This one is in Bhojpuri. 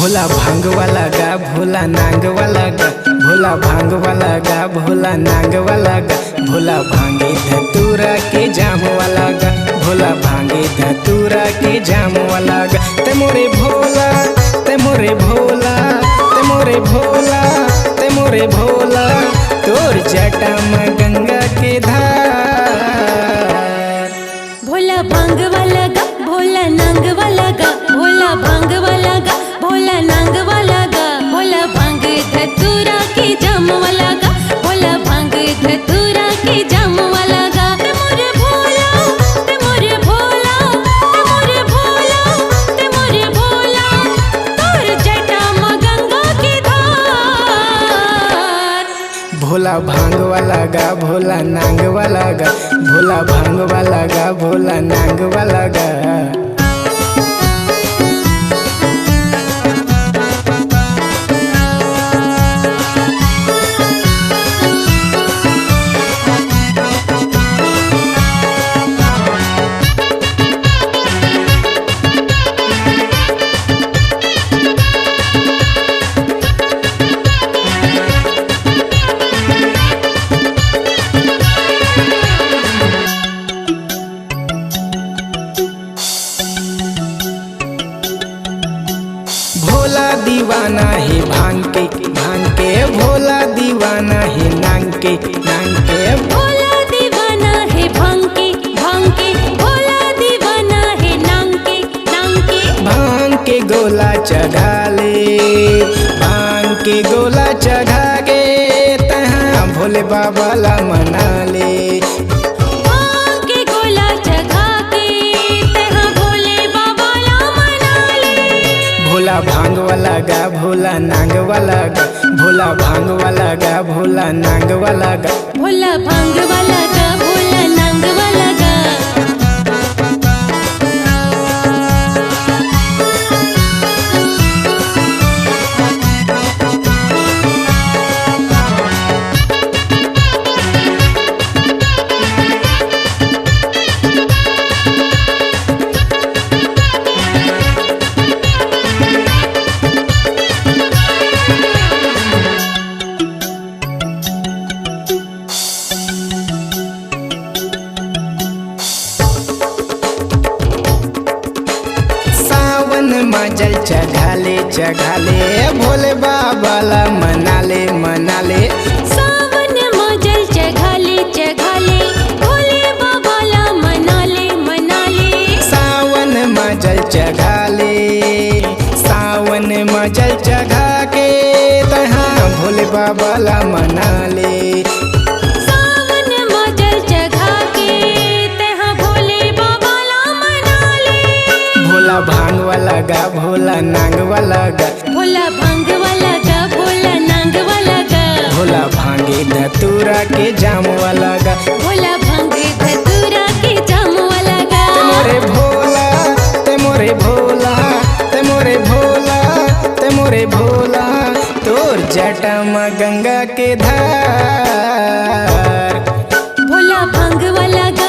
भोला भांग वाला गा भोला नांग वाला गा, भोला भांग वाला गा भोला नांग वाला गा, भोला भांगे धतूरा के जाम वाला गा, भोला भांगे धतूरा के जाम वाला गा। ते मोरे भोला ते मोरे भोला ते मोरे भोला ते मोरे भोला, तोर जटा में गंगा के धार। भोला भांग वाला गा भोला नांग वाला गा, भोला भांग वाला गा भोला नांग वाला गा, भोला भांग धतूरा के जाम वाला गा, भोला भांग धतूरा के जाम वाला गा। ते मोरे भोला ते मोरे भोला ते मोरे भोला ते मोरे भोला, तोर जटा में गंगा के धार। भोला भांग वाला गा भोला नांग वाला गा, भोला भांग वाला गा भोला नांग वाला गा। भोला दीवाना है भांग के भोला दीवाना है नांग के भोला दीवाना है भांग के भोला दीवाना है नांग के भांग के गोला चढ़ा ले, भांग के गोला चढ़ा के तहाँ भोले बाबा ला मना ले। भांग के गोला चढ़ा के तहाँ भोले बाबा ला मना ले। भोला भांग वाला गा भोला नांग वाला गा, भोला भांग वाला गा भोला नांग वाला गा। भोला भांग वाला गा भोला नांग वाला गा। मजल चढ़ा ले भोले बाबा ला मना ले सावन मजल चढ़ा ले भोले बाबा ला मना ले सावन मजल चढ़ा ले, सावन मजल चढ़ा के तहाँ भोले बाबा ला मना ले। सावन मजल चढ़ा के तहाँ भोले बाबा ला मना ले। भोला भांग वाला गा भोला नांग वाला गा, भोला भांग वाला गा भोला नांग वाला गा, भोला भांगे धतूरा के जाम वाला गा, भोला भांग धतूरा के जाम वाला गा। ते मोरे भोला ते मोरे भोला ते मोरे भोला ते मोरे भोला, तोर जटा में गंगा के धार। भोला भांग वाला गा